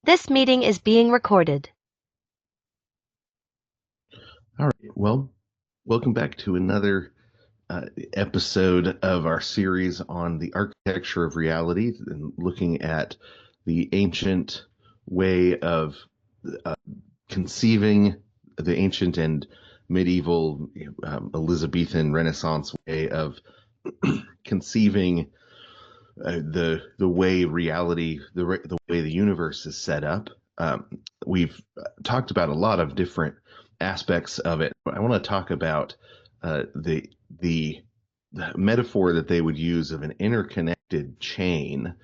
This meeting is being recorded. All right. Well, welcome back to another episode of our series on the architecture of reality and looking at the ancient way of uh, conceiving the ancient and medieval Elizabethan Renaissance way of conceiving the way reality, the way the universe is set up. We've talked about a lot of different aspects of it, but I want to talk about the metaphor that they would use of an interconnected chain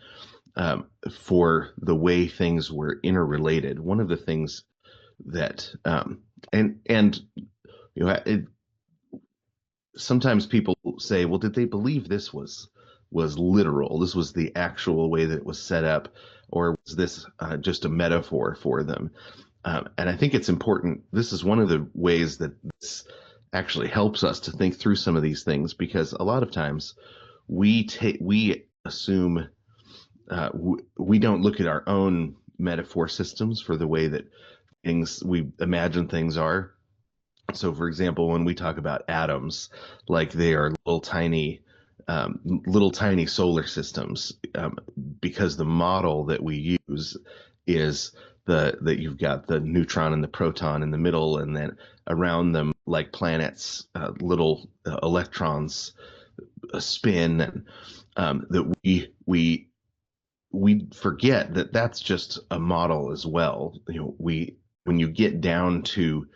for the way things were interrelated. One of the things that and you know it, sometimes people say, well, did they believe this was literal? This was the actual way that it was set up, or was this just a metaphor for them? And I think it's important. This is one of the ways that this actually helps us to think through some of these things, because a lot of times we assume we don't look at our own metaphor systems for the way that things we imagine things are. So, for example, when we talk about atoms, like they are little tiny solar systems, because the model that we use is that you've got the neutron and the proton in the middle, and then around them, like planets, little electrons spin, and that we forget that that's just a model as well. We when you get down to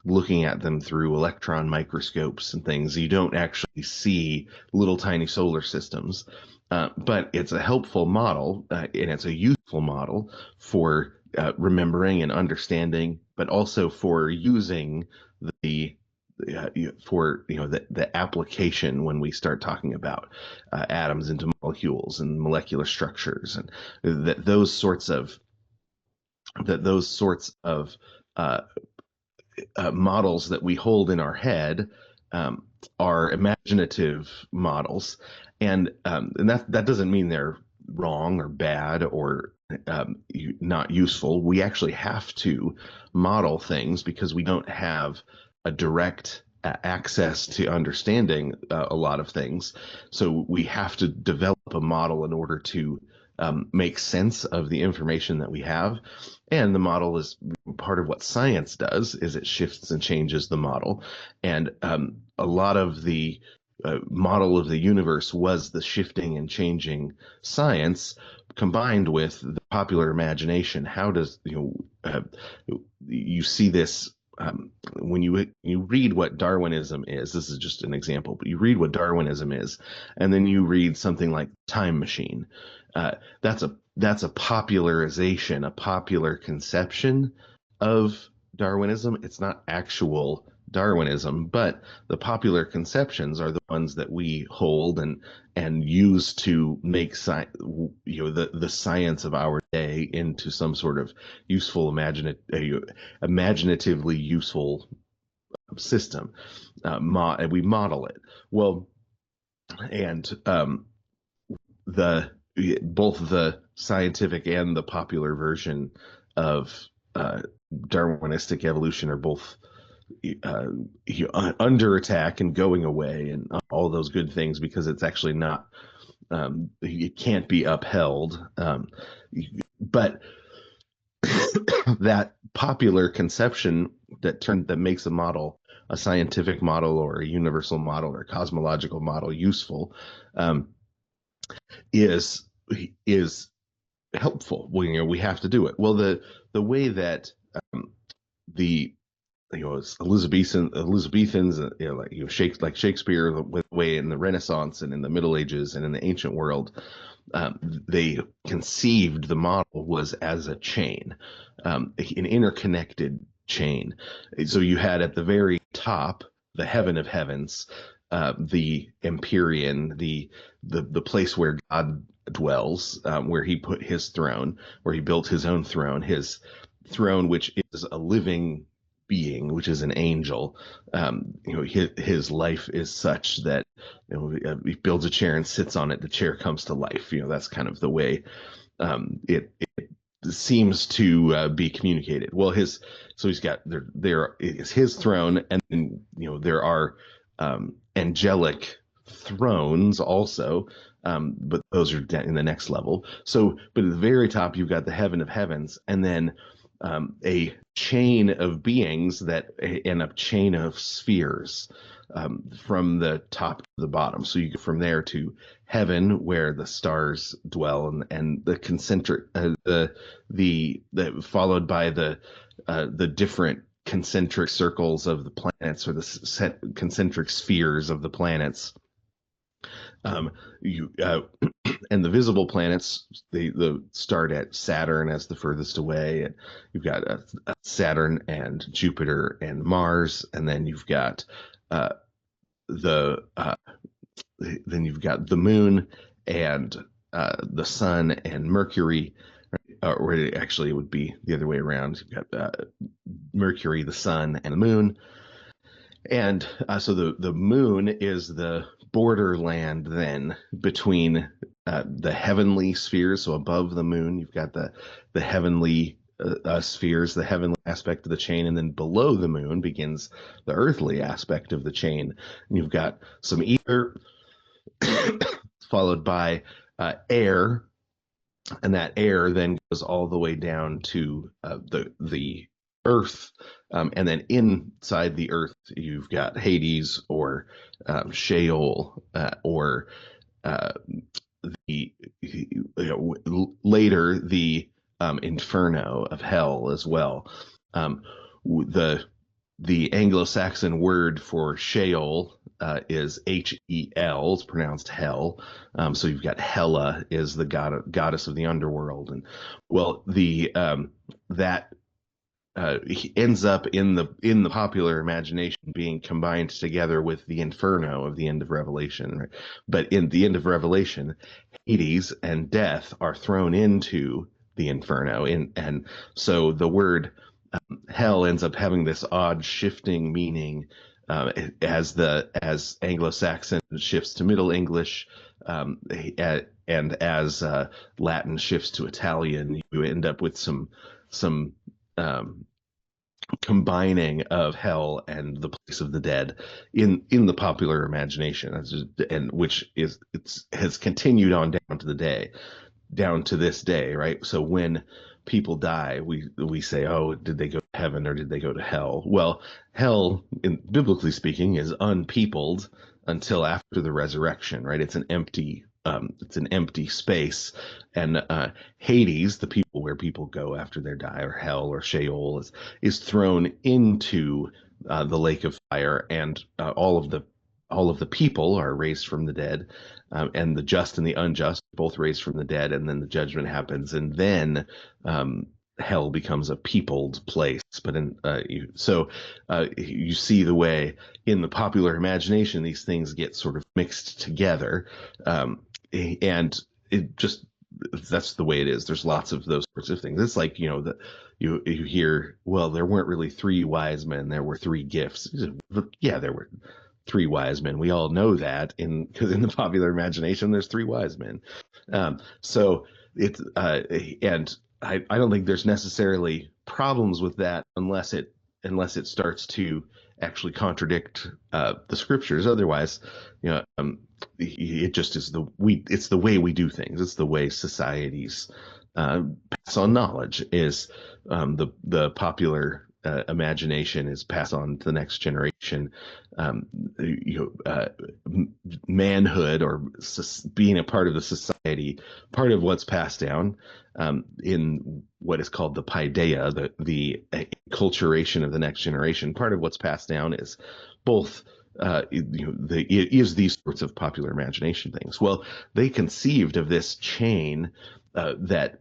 looking at them through electron microscopes and things, you don't actually see little tiny solar systems. But it's a helpful model, and it's a useful model for remembering and understanding, but also for using the for the application when we start talking about atoms into molecules and molecular structures, and that those sorts of uh, models that we hold in our head um, are imaginative models, and that doesn't mean they're wrong or bad or not useful. We actually have to model things because we don't have a direct access to understanding a lot of things. So we have to develop a model in order to make sense of the information that we have. And the model is part of what science does, is it shifts and changes the model. And a lot of the model of the universe was the shifting and changing science combined with the popular imagination. How does you see this when you read what Darwinism is? This is just an example, but you read what Darwinism is, and then you read something like Time Machine. Uh, that's a popularization, a popular conception of Darwinism. It's not actual Darwinism, but the popular conceptions are the ones that we hold and use to make the science of our day into some sort of useful, imaginatively useful system. And we model it well, and the both the scientific and the popular version of uh, Darwinistic evolution are both uh, under attack and going away and all those good things, because it's actually not it can't be upheld. But that popular conception that makes a model, a scientific model or a universal model or a cosmological model, useful, um, is helpful. We have to do it. Well, the way that the Elizabethans, like Shakespeare, the way in the Renaissance and in the Middle Ages and in the ancient world, they conceived the model was as a chain, an interconnected chain. So you had at the very top the heaven of heavens, the Empyrean, the place where God dwells, where he put his throne, where he built his own throne, his throne, which is a living being, which is an angel. His life is such that he builds a chair and sits on it. The chair comes to life. That's kind of the way it seems to be communicated. Well, he's got there is his throne, and there are angelic thrones also, but those are in the next level. So, but at the very top, you've got the heaven of heavens, and then a chain of beings and a chain of spheres from the top to the bottom. So you go from there to heaven, where the stars dwell, and the concentric, the followed by the different concentric circles of the planets, or the concentric spheres of the planets. You And the visible planets, the start at Saturn as the furthest away, and you've got Saturn and Jupiter and Mars, and then you've got uh, the moon and the sun and Mercury, or actually it would be the other way around. You've got Mercury, the sun, and the moon. And so the moon is the borderland then between the heavenly spheres. So above the moon, you've got the heavenly spheres, the heavenly aspect of the chain, and then below the moon begins the earthly aspect of the chain. And you've got some ether, followed by air, and that air then goes all the way down to the earth, and then inside the earth you've got Hades, or Sheol, or the later the Inferno of hell as well. The Anglo-Saxon word for Sheol is Hel. It's pronounced hell. So you've got Hela is the goddess of the underworld, and well, that he ends up in the popular imagination being combined together with the Inferno of the end of Revelation. Right? But in the end of Revelation, Hades and death are thrown into the Inferno, and so the word hell ends up having this odd shifting meaning as Anglo-Saxon shifts to Middle English, and as Latin shifts to Italian. You end up with some combining of hell and the place of the dead in the popular imagination, and which has continued on down to this day, right? So when people die, we say, oh, did they go to heaven or did they go to hell? Well, hell, biblically speaking, is unpeopled until after the resurrection, right? It's an empty space, and Hades, the people where people go after they die, or hell or Sheol, is thrown into the lake of fire, and all of the people are raised from the dead, and the just and the unjust both raised from the dead, and then the judgment happens, and then hell becomes a peopled place. But you see the way in the popular imagination these things get sort of mixed together, and it just that's the way it is. There's lots of those sorts of things. It's like that you hear, well, there weren't really three wise men, there were three gifts. Yeah, there were three wise men. We all know that because in the popular imagination, there's three wise men. So it's and I don't think there's necessarily problems with that unless it starts to actually contradict the scriptures. Otherwise, it just is it's the way we do things. It's the way societies pass on knowledge. Is the popular imagination is passed on to the next generation. Manhood, or being a part of the society, part of what's passed down in what is called the paideia, the acculturation of the next generation. Part of what's passed down is both these sorts of popular imagination things. Well, they conceived of this chain that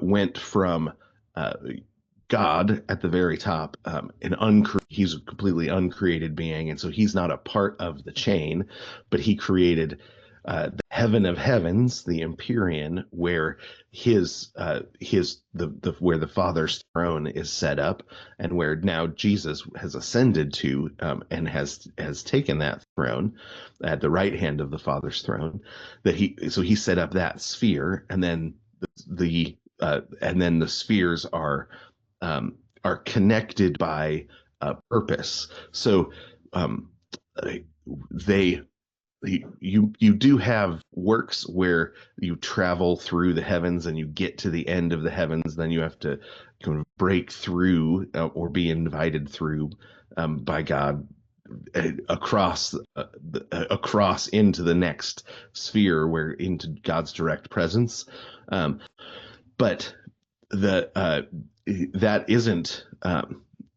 went from God at the very top, he's a completely uncreated being, and so he's not a part of the chain, but he created the heaven of heavens, the Empyrean, where where the Father's throne is set up, and where now Jesus has ascended to, and has taken that throne at the right hand of the Father's throne. So he set up that sphere, and then and then the spheres are connected by purpose. So um, they you do have works where you travel through the heavens and you get to the end of the heavens, then you have to kind of break through or be invited through by God across across into the next sphere, where into God's direct presence. But the that isn't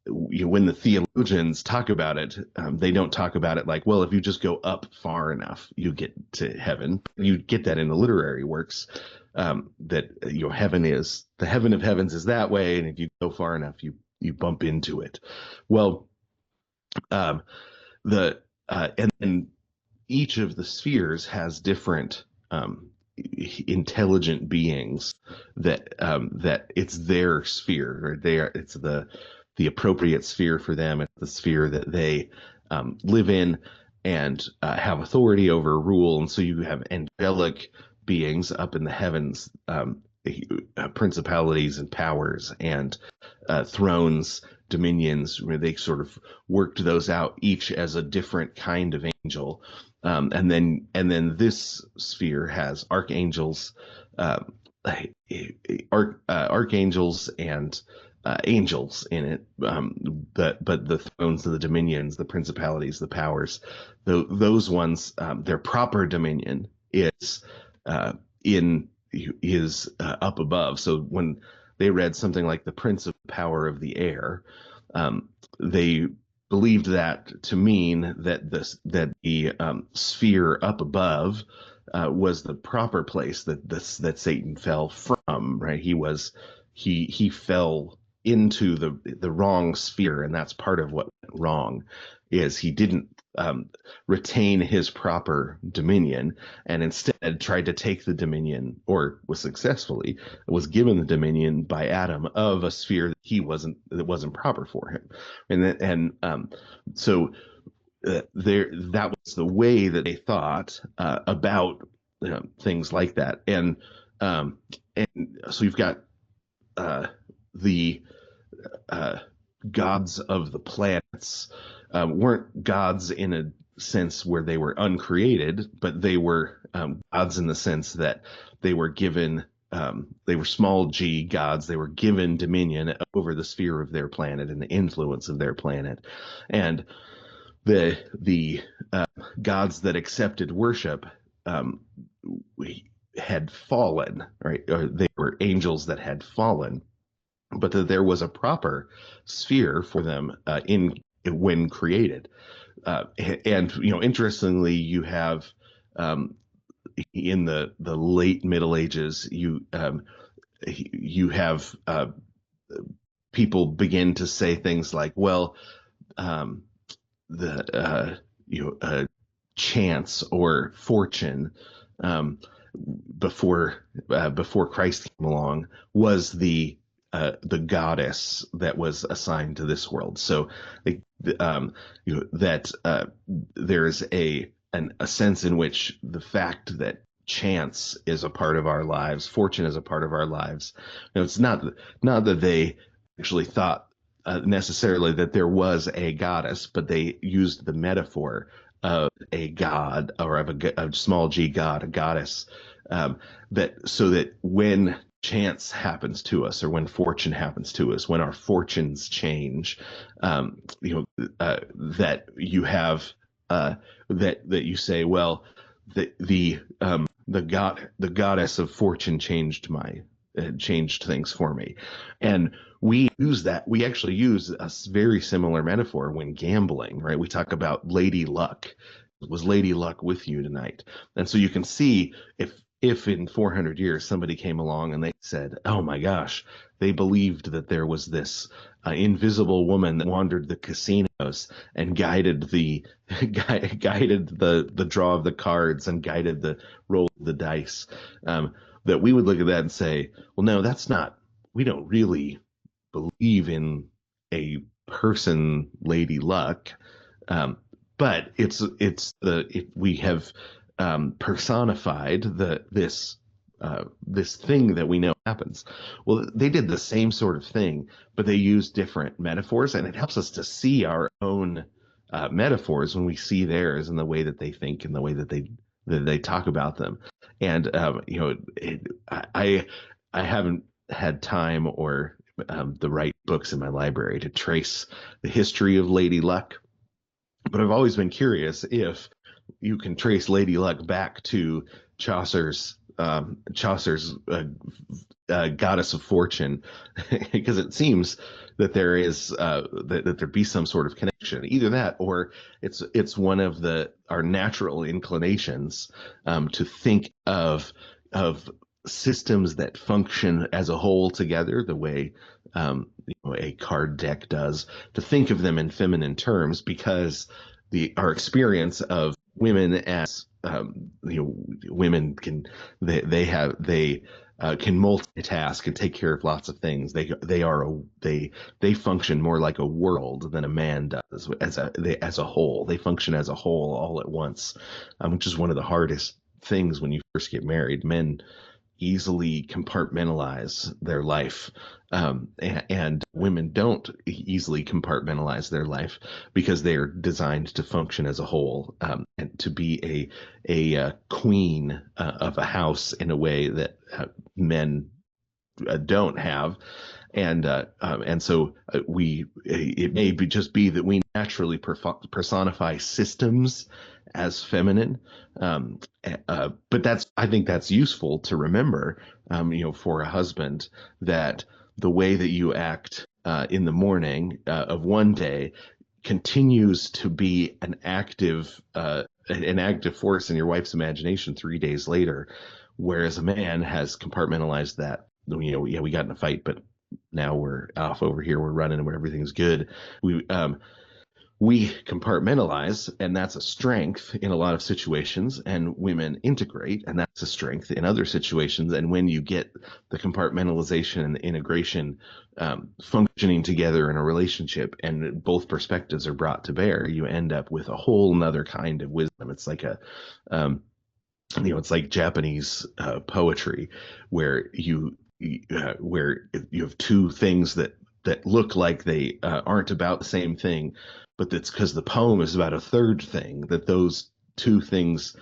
when the theologians talk about it, they don't talk about it like, well, if you just go up far enough, you get to heaven. You get that in the literary works, that heaven is the heaven of heavens is that way, and if you go far enough, you bump into it. Well, um, the and each of the spheres has different intelligent beings that it's their sphere, or it's the appropriate sphere for them. It's the sphere that they live in and have authority over, rule. And so you have angelic beings up in the heavens, principalities and powers and thrones, dominions, where they sort of worked those out each as a different kind of angel. And then this sphere has archangels, uh, archangels and angels in it. But the thrones and the dominions, the principalities, the powers, those ones, their proper dominion uh, in is up above. So when they read something like the Prince of Power of the Air, they believed that to mean that the sphere up above was the proper place that Satan fell from. Right? He fell into the wrong sphere, and that's part of what went wrong. Is he didn't retain his proper dominion, and instead tried to take the dominion, or was given the dominion by Adam of a sphere that wasn't proper for him. So that was the way that they thought about things like that. And so you've got the gods of the planets weren't gods in a sense where they were uncreated, but they were gods in the sense that they were given, they were small g gods. They were given dominion over the sphere of their planet and the influence of their planet. And the gods that accepted worship had fallen, right? Or they were angels that had fallen, but that there was a proper sphere for them in when created. And interestingly, you have in the late Middle Ages, you have people begin to say things like, well, the chance or fortune, before Christ came along, was the goddess that was assigned to this world. So that there's a sense in which the fact that chance is a part of our lives, fortune is a part of our lives. It's not that they actually thought necessarily that there was a goddess, but they used the metaphor of a god, or of a small g god, a goddess, so that when chance happens to us, or when fortune happens to us, when our fortunes change, that you have that you say, well, the goddess of fortune changed things for me. And we actually use a very similar metaphor when gambling, right? We talk about Lady Luck. Was Lady Luck with you tonight? And so you can see, if in 400 years somebody came along and they said, oh my gosh, they believed that there was this invisible woman that wandered the casinos and guided the draw of the cards and guided the roll of the dice, that we would look at that and say, well, no, we don't really believe in a person, Lady Luck, but we have personified this this thing that we know happens. Well, they did the same sort of thing, but they use different metaphors, and it helps us to see our own metaphors when we see theirs and the way that they think and the way that they talk about them. And I haven't had time or the right books in my library to trace the history of Lady Luck, but I've always been curious if you can trace Lady Luck back to Chaucer's goddess of fortune, because it seems that there is that there be some sort of connection, either that or it's one of our natural inclinations to think of systems that function as a whole together, the way a card deck does, to think of them in feminine terms, because our experience of women as women can multitask and take care of lots of things. They function more like a world than a man does as a whole. They function as a whole all at once, which is one of the hardest things when you first get married. Men easily compartmentalize their life, and women don't easily compartmentalize their life because they are designed to function as a whole, and to be a queen of a house in a way that men don't have. And so it may just be that we naturally personify systems as feminine, but I think that's useful to remember, for a husband, that the way that you act in the morning of one day continues to be an active force in your wife's imagination 3 days later, whereas a man has compartmentalized that. Yeah, we got in a fight, but now we're off over here, we're running, where everything's good. We compartmentalize, and that's a strength in a lot of situations, and women integrate, and that's a strength in other situations. And when you get the compartmentalization and the integration functioning together in a relationship, and both perspectives are brought to bear, you end up with a whole nother kind of wisdom. It's like it's like Japanese poetry, where you have two things that look like they aren't about the same thing, but that's because the poem is about a third thing that those two things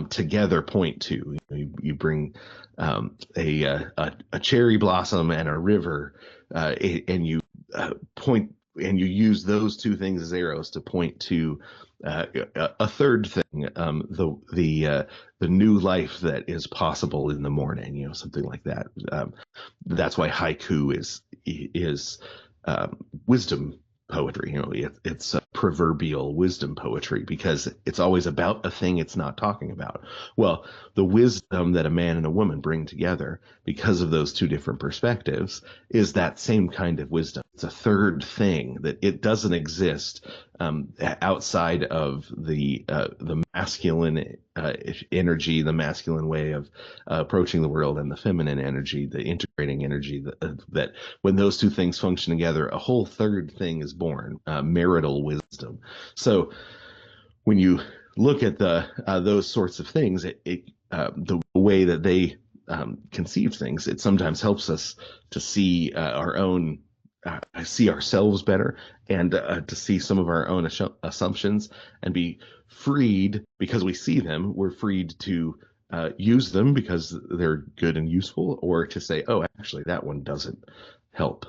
together point to. You bring a cherry blossom and a river, and you point, and you use those two things as arrows to point to a third thing, the new life that is possible in the morning, something like that. That's why haiku is wisdom poetry. It's proverbial wisdom poetry, because it's always about a thing it's not talking about. Well, the wisdom that a man and a woman bring together, because of those two different perspectives, is that same kind of wisdom. It's a third thing that it doesn't exist outside of the masculine energy, the masculine way of approaching the world, and the feminine energy, the integrating energy, that when those two things function together, a whole third thing is born, marital wisdom. So when you look at those sorts of things, the way that they conceive things, it sometimes helps us to see see ourselves better, and to see some of our own assumptions, and be freed, because we see them. We're freed to use them because they're good and useful, or to say, oh, actually, that one doesn't help